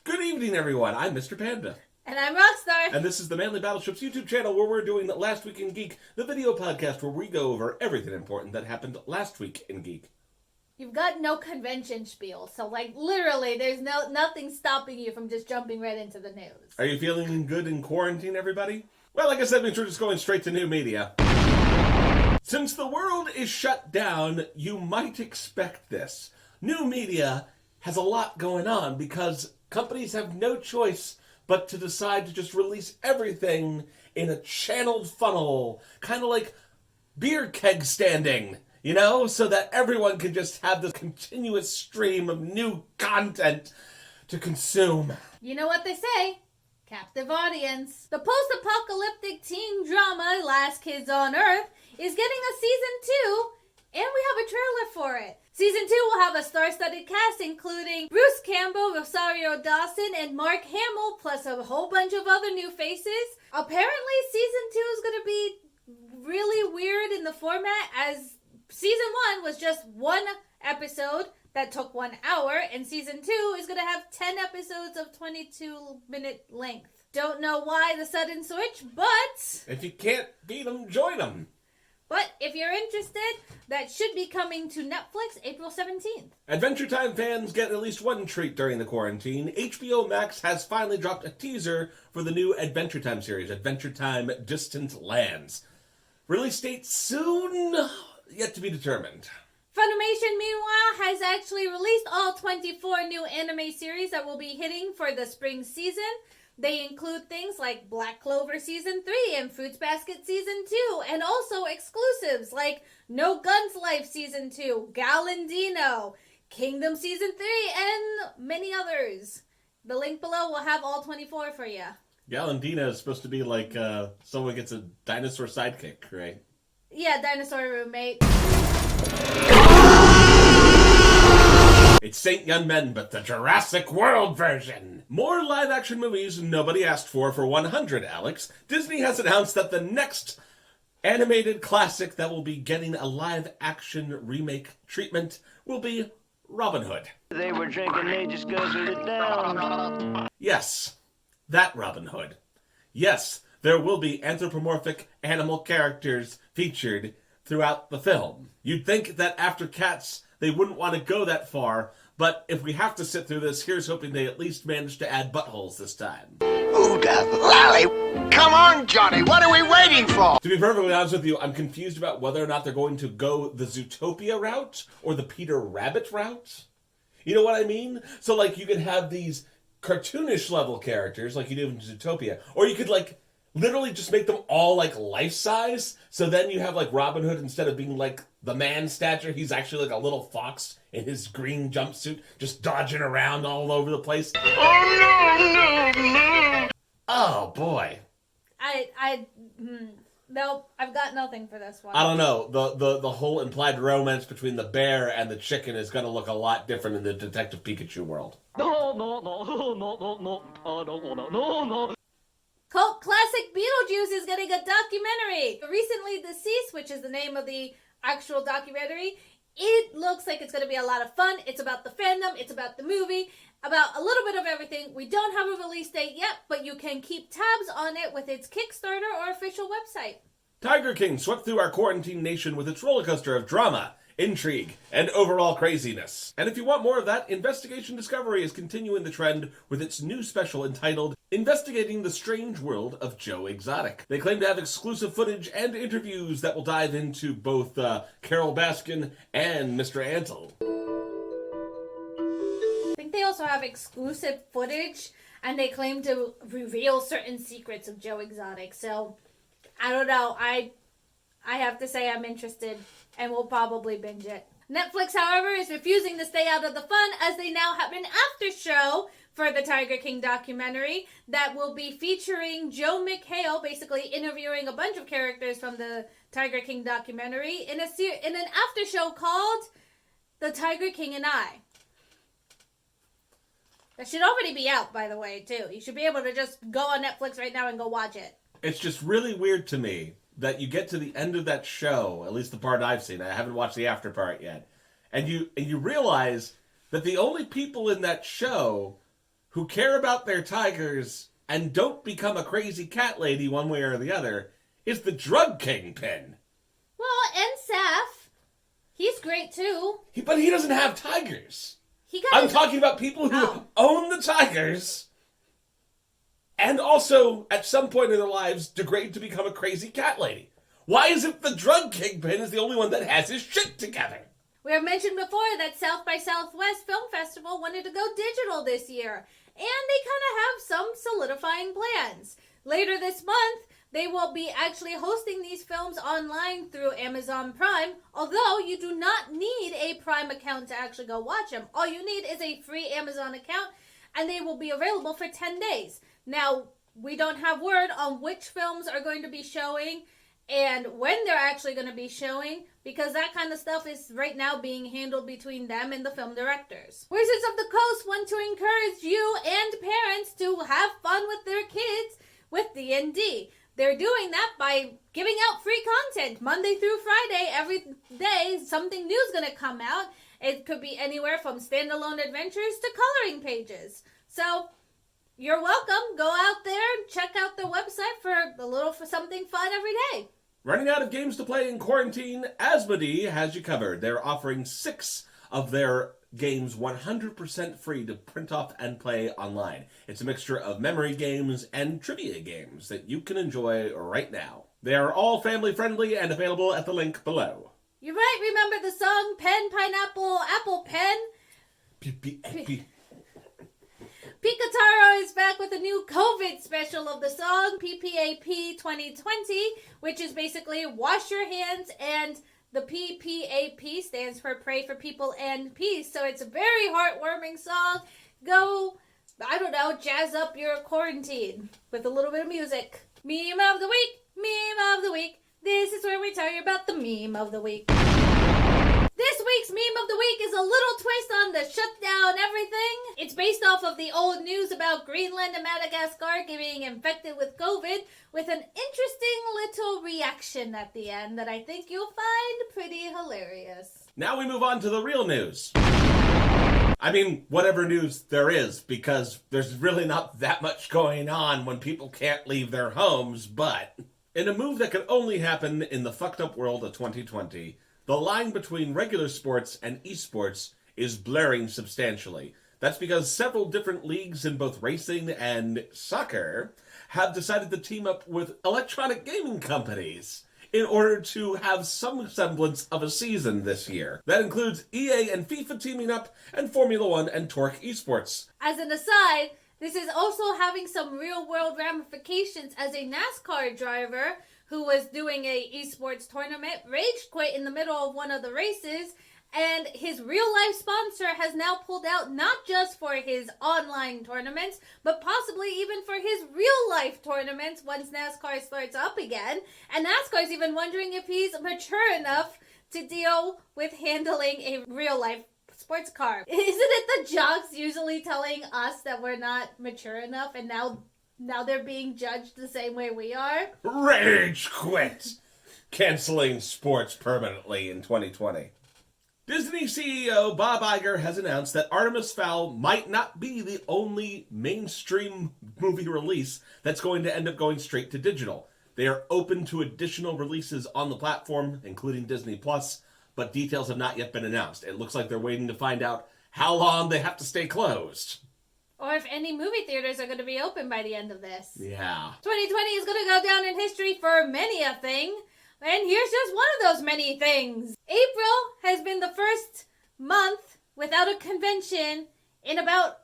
Good evening, everyone. I'm Mr. Panda. And I'm Rockstar. And this is the Manly Battleships YouTube channel where we're doing Last Week in Geek, the video podcast where we go over everything important that happened last week in Geek. You've got no convention spiel, so literally there's nothing stopping you from just jumping right into the news. Are you feeling good in quarantine, everybody? Well, like I said, we're just going straight to new media. Since the world is shut down, you might expect this. New media has a lot going on because companies have no choice but to decide to just release everything in a channeled funnel, kind of like beer keg standing, you know, so that everyone can just have this continuous stream of new content to consume. You know what they say? Captive audience. The post-apocalyptic teen drama Last Kids on Earth is getting a season 2, and we have a trailer for it. Season 2 will have a star-studded cast including Bruce Campbell, Rosario Dawson, and Mark Hamill, plus a whole bunch of other new faces. Apparently, Season 2 is going to be really weird in the format, as Season 1 was just one episode that took 1 hour, and Season 2 is going to have 10 episodes of 22-minute length. Don't know why the sudden switch, but If you can't beat them, join them. But if you're interested, that should be coming to Netflix April 17th. Adventure Time fans get at least one treat during the quarantine. HBO Max has finally dropped a teaser for the new Adventure Time series, Adventure Time Distant Lands. Release date soon, yet to be determined. Funimation, meanwhile, has actually released all 24 new anime series that will be hitting for the spring season. They include things like Black Clover Season 3 and Fruits Basket Season 2, and also exclusives like No Guns Life Season 2, Galandino, Kingdom Season 3, and many others. The link below will have all 24 for you. Galandina is supposed to be like someone gets a dinosaur sidekick, right? Yeah, dinosaur roommate. It's Saint Young Men, but the Jurassic World version. More live-action movies nobody asked for 100, Alex. Disney has announced that the next animated classic that will be getting a live-action remake treatment will be Robin Hood. They were drinking, they just guzzled it down. Yes, that Robin Hood. Yes, there will be anthropomorphic animal characters featured throughout the film. You'd think that after Cats, they wouldn't want to go that far, but if we have to sit through this, here's hoping they at least manage to add buttholes this time. Ooh, the lolly. Come on, Johnny, what are we waiting for? To be perfectly honest with you, I'm confused about whether or not they're going to go the Zootopia route or the Peter Rabbit route. You know what I mean? So, like, you could have these cartoonish level characters like you do in Zootopia, or you could, like, literally just make them all, like, life-size, so then you have, like, Robin Hood, instead of being, like, the man stature, he's actually like a little fox in his green jumpsuit, just dodging around all over the place. Oh, no. Oh, boy. Nope, I've got nothing for this one. I don't know. The whole implied romance between the bear and the chicken is going to look a lot different in the Detective Pikachu world. No. Cult classic Beetlejuice is getting a documentary. Recently Deceased, which is the name of the actual documentary, it looks like it's going to be a lot of fun. It's about the fandom, it's about the movie, about a little bit of everything. We don't have a release date yet, but you can keep tabs on it with its Kickstarter or official website. Tiger King swept through our quarantine nation with its rollercoaster of drama, intrigue, and overall craziness. And if you want more of that, Investigation Discovery is continuing the trend with its new special entitled Investigating the Strange World of Joe Exotic. They claim to have exclusive footage and interviews that will dive into both Carol Baskin and Mr. Ansel. I think they also have exclusive footage, and they claim to reveal certain secrets of Joe Exotic. So, I don't know. I have to say I'm interested, and will probably binge it. Netflix, however, is refusing to stay out of the fun, as they now have an after show for the Tiger King documentary that will be featuring Joe McHale, basically interviewing a bunch of characters from the Tiger King documentary in an after show called The Tiger King and I. That should already be out, by the way, too. You should be able to just go on Netflix right now and go watch it. It's just really weird to me that you get to the end of that show, at least the part I've seen, I haven't watched the after part yet, and you realize that the only people in that show who care about their tigers and don't become a crazy cat lady one way or the other is the drug kingpin. Well, and Saf. He's great too. But he doesn't have tigers. He got I'm his- talking about people who own the tigers and also, at some point in their lives, degrade to become a crazy cat lady. Why is it the drug kingpin is the only one that has his shit together? We have mentioned before that South by Southwest Film Festival wanted to go digital this year, and they kind of have some solidifying plans. Later this month, they will be actually hosting these films online through Amazon Prime, although you do not need a Prime account to actually go watch them. All you need is a free Amazon account, and they will be available for 10 days. Now, we don't have word on which films are going to be showing and when they're actually going to be showing, because that kind of stuff is right now being handled between them and the film directors. Wizards of the Coast want to encourage you and parents to have fun with their kids with D&D. They're doing that by giving out free content Monday through Friday. Every day, something new is going to come out. It could be anywhere from standalone adventures to coloring pages. So, you're welcome. Go out there and check out their website for something fun every day. Running out of games to play in quarantine, Asmodee has you covered. They're offering 6 of their games 100% free to print off and play online. It's a mixture of memory games and trivia games that you can enjoy right now. They are all family friendly and available at the link below. You might remember the song Pen, Pineapple, Apple Pen. Picataro is back with a new COVID special of the song, PPAP 2020, which is basically wash your hands, and the PPAP stands for Pray for People and Peace. So it's a very heartwarming song. Go, jazz up your quarantine with a little bit of music. Meme of the week, meme of the week. This is where we tell you about the meme of the week. This week's meme of the week is a little twist on the shutdown everything. It's based off of the old news about Greenland and Madagascar getting infected with COVID, with an interesting little reaction at the end that I think you'll find pretty hilarious. Now we move on to the real news. I mean, whatever news there is, because there's really not that much going on when people can't leave their homes, but in a move that could only happen in the fucked up world of 2020, the line between regular sports and esports is blurring substantially. That's because several different leagues in both racing and soccer have decided to team up with electronic gaming companies in order to have some semblance of a season this year. That includes EA and FIFA teaming up, and Formula One and Torque Esports. As an aside, this is also having some real-world ramifications, as a NASCAR driver who was doing a esports tournament rage quit in the middle of one of the races, and his real-life sponsor has now pulled out not just for his online tournaments, but possibly even for his real-life tournaments once NASCAR starts up again. And NASCAR's even wondering if he's mature enough to deal with handling a real-life sports car. Isn't it the jocks usually telling us that we're not mature enough, and now they're being judged the same way we are? Rage quit! Canceling sports permanently in 2020. Disney CEO Bob Iger has announced that Artemis Fowl might not be the only mainstream movie release that's going to end up going straight to digital. They are open to additional releases on the platform, including Disney+, but details have not yet been announced. It looks like they're waiting to find out how long they have to stay closed. Or if any movie theaters are going to be open by the end of this. Yeah. 2020 is going to go down in history for many a thing. And here's just one of those many things. April has been the first month without a convention in about,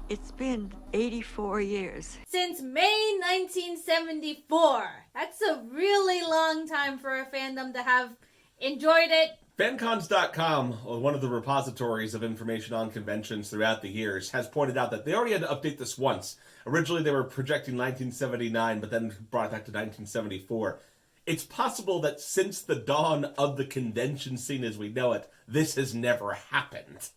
It's been 84 years. since May 1974. That's a really long time for a fandom to have enjoyed it. Fancons.com, one of the repositories of information on conventions throughout the years, has pointed out that they already had to update this once. Originally they were projecting 1979, but then brought it back to 1974. It's possible that since the dawn of the convention scene as we know it, this has never happened.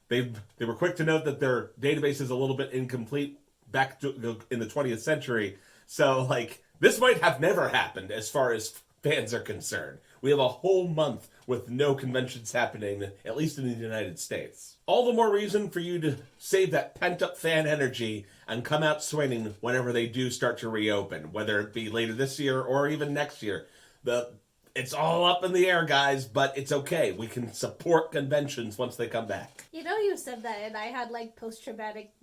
They were quick to note that their database is a little bit incomplete back in the 20th century. So, this might have never happened as far as fans are concerned. We have a whole month with no conventions happening, at least in the United States. All the more reason for you to save that pent-up fan energy and come out swinging whenever they do start to reopen, whether it be later this year or even next year. It's all up in the air, guys, but it's okay. We can support conventions once they come back. You know, you said that, and I had, post-traumatic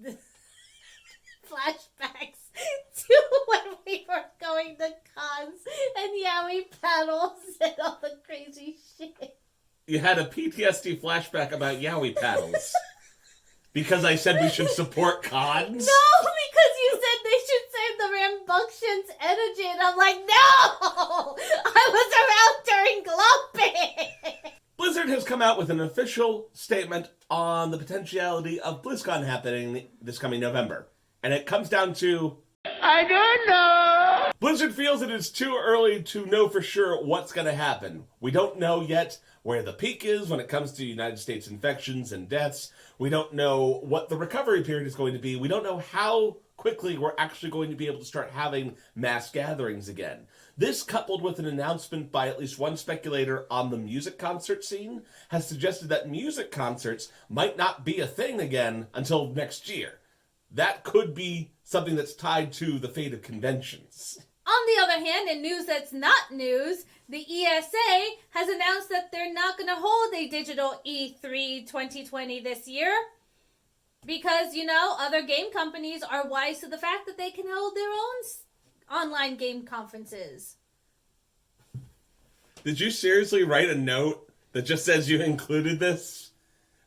flashbacks to when we were going to cons and yaoi paddles and all the crazy shit. You had a PTSD flashback about yaoi paddles. Because I said we should support cons? No, because you said they should save the rambunctious energy, and I'm like, no! I was around during Glomping! Blizzard has come out with an official statement on the potentiality of BlizzCon happening this coming November. And it comes down to, I don't know. Blizzard feels it is too early to know for sure what's going to happen. We don't know yet where the peak is when it comes to United States infections and deaths. We don't know what the recovery period is going to be. We don't know how quickly we're actually going to be able to start having mass gatherings again. This, coupled with an announcement by at least one speculator on the music concert scene, has suggested that music concerts might not be a thing again until next year. That could be something that's tied to the fate of conventions. On the other hand, in news that's not news, the ESA has announced that they're not going to hold a digital E3 2020 this year because, other game companies are wise to the fact that they can hold their own online game conferences. Did you seriously write a note that just says you included this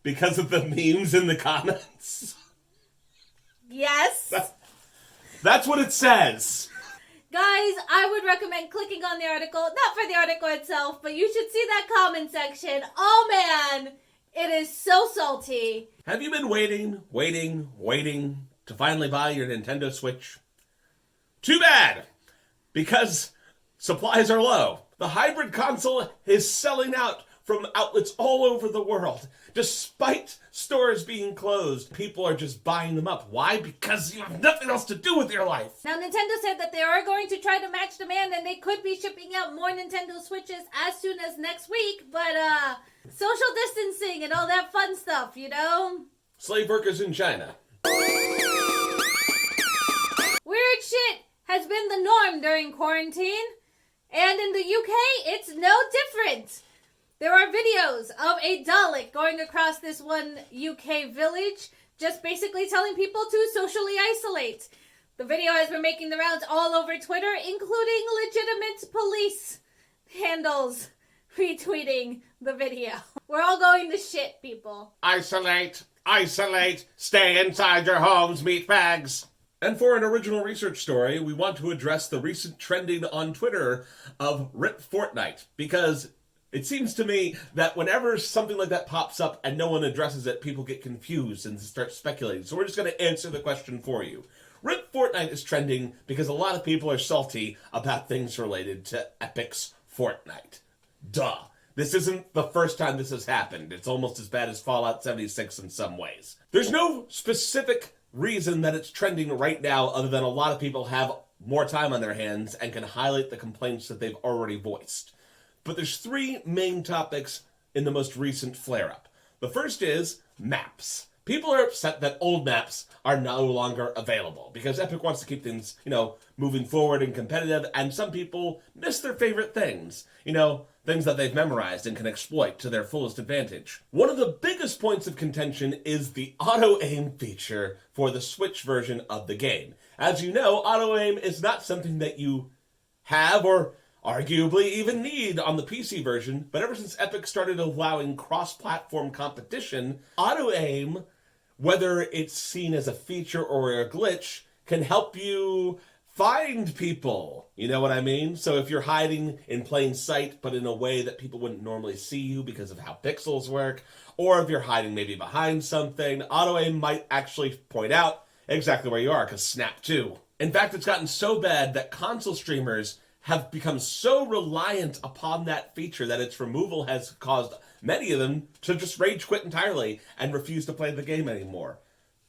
because of the memes in the comments? Yes. That's what it says. Guys, I would recommend clicking on the article, not for the article itself, but you should see that comment section. Oh man, it is so salty. Have you been waiting to finally buy your Nintendo Switch? Too bad, because supplies are low. The hybrid console is selling out from outlets all over the world. Despite stores being closed, people are just buying them up. Why? Because you have nothing else to do with your life. Now, Nintendo said that they are going to try to match demand, and they could be shipping out more Nintendo Switches as soon as next week, but, social distancing and all that fun stuff, Slave workers in China. Weird shit has been the norm during quarantine, and in the UK, it's no different. There are videos of a Dalek going across this one UK village, just basically telling people to socially isolate. The video has been making the rounds all over Twitter, including legitimate police handles retweeting the video. We're all going to shit, people. Isolate, stay inside your homes, meatbags. And for an original research story, we want to address the recent trending on Twitter of RIP Fortnite, because it seems to me that whenever something like that pops up and no one addresses it, people get confused and start speculating. So we're just going to answer the question for you. RIP Fortnite is trending because a lot of people are salty about things related to Epic's Fortnite. Duh. This isn't the first time this has happened. It's almost as bad as Fallout 76 in some ways. There's no specific reason that it's trending right now other than a lot of people have more time on their hands and can highlight the complaints that they've already voiced. But there's three main topics in the most recent flare-up. The first is maps. People are upset that old maps are no longer available because Epic wants to keep things, moving forward and competitive, and some people miss their favorite things, things that they've memorized and can exploit to their fullest advantage. One of the biggest points of contention is the auto-aim feature for the Switch version of the game. As you know, auto-aim is not something that you have or arguably even need on the PC version, but ever since Epic started allowing cross-platform competition, auto-aim, whether it's seen as a feature or a glitch, can help you find people. You know what I mean? So if you're hiding in plain sight, but in a way that people wouldn't normally see you because of how pixels work, or if you're hiding maybe behind something, auto-aim might actually point out exactly where you are, because Snap too. In fact, it's gotten so bad that console streamers have become so reliant upon that feature that its removal has caused many of them to just rage quit entirely and refuse to play the game anymore.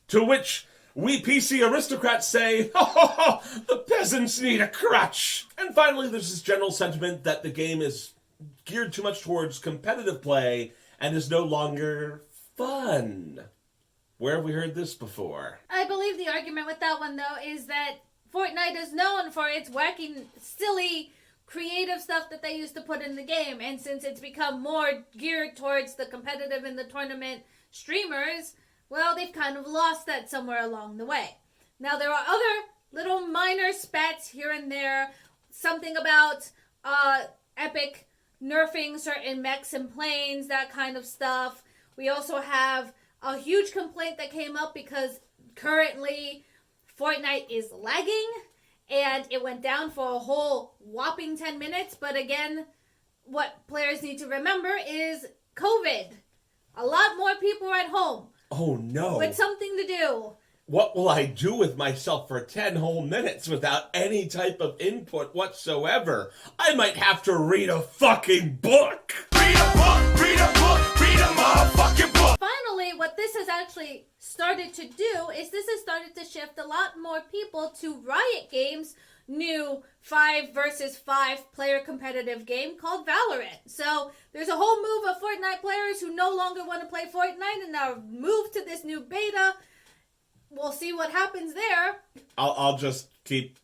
To which we PC aristocrats say, the peasants need a crutch. And finally, there's this general sentiment that the game is geared too much towards competitive play and is no longer fun. Where have we heard this before? I believe the argument with that one, though, is that Fortnite is known for its wacky, silly, creative stuff that they used to put in the game. And since it's become more geared towards the competitive and the tournament streamers, well, they've kind of lost that somewhere along the way. Now, there are other little minor spats here and there. Something about Epic nerfing certain mechs and planes, that kind of stuff. We also have a huge complaint that came up because currently Fortnite is lagging, and it went down for a whole whopping 10 minutes. But again, what players need to remember is COVID. A lot more people are at home. Oh no. With something to do. What will I do with myself for 10 whole minutes without any type of input whatsoever? I might have to read a fucking book. Read a book, read a book, read a motherfucking book. Finally, what this has actually started to do is this has started to shift a lot more people to Riot Games' new 5 versus 5 player competitive game called Valorant. So there's a whole move of Fortnite players who no longer want to play Fortnite and now move to this new beta. We'll see what happens there. I'll just keep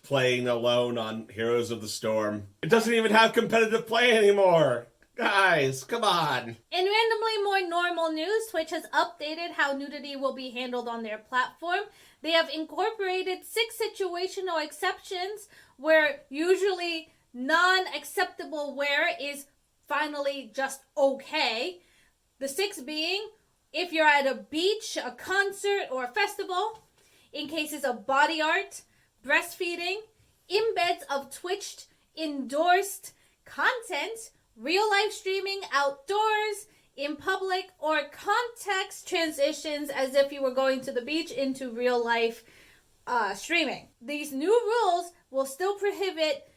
playing alone on Heroes of the Storm. It doesn't even have competitive play anymore. Guys, come on. In randomly more normal news, Twitch has updated how nudity will be handled on their platform. They have incorporated 6 situational exceptions where usually non-acceptable wear is finally just okay. The 6 being, if you're at a beach, a concert, or a festival, in cases of body art, breastfeeding, embeds of Twitched, endorsed content, real life streaming outdoors, in public, or context transitions as if you were going to the beach into real life streaming. These new rules will still prohibit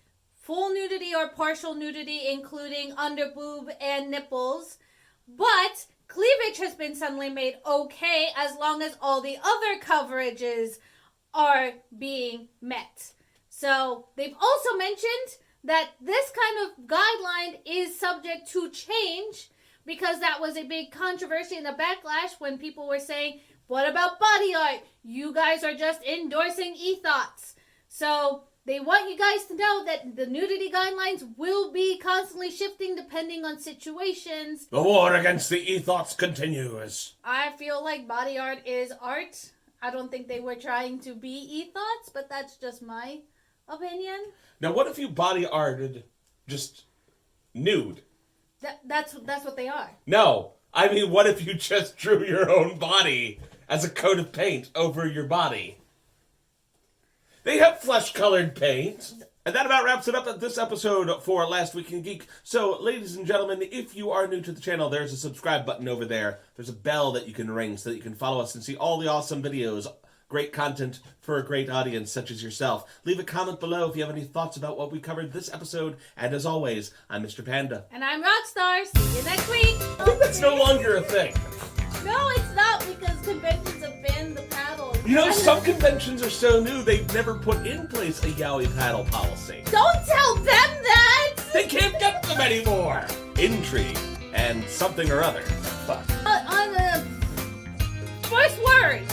full nudity or partial nudity, including under boob and nipples, but cleavage has been suddenly made okay as long as all the other coverages are being met. So they've also mentioned that this kind of guideline is subject to change because that was a big controversy and a backlash when people were saying, what about body art? You guys are just endorsing ethos. So they want you guys to know that the nudity guidelines will be constantly shifting depending on situations. The war against the ethos continues. I feel like body art is art. I don't think they were trying to be ethos, but that's just my opinion. Now, what if you body arted just nude? That's what they are. No, I mean, what if you just drew your own body as a coat of paint over your body? They have flesh-colored paint. And that about wraps it up at this episode for Last Week in Geek. So, ladies and gentlemen, if you are new to the channel, there's a subscribe button over there. There's a bell that you can ring so that you can follow us and see all the awesome videos. Great content for a great audience such as yourself. Leave a comment below if you have any thoughts about what we covered this episode. And as always, I'm Mr. Panda. And I'm Rockstar. See you next week. I think that's no longer a thing. No, it's not, because conventions have banned the paddle. You know, some conventions are so new, they've never put in place a yaoi paddle policy. Don't tell them that! They can't get them anymore. Intrigue and something or other. Fuck. On the first word.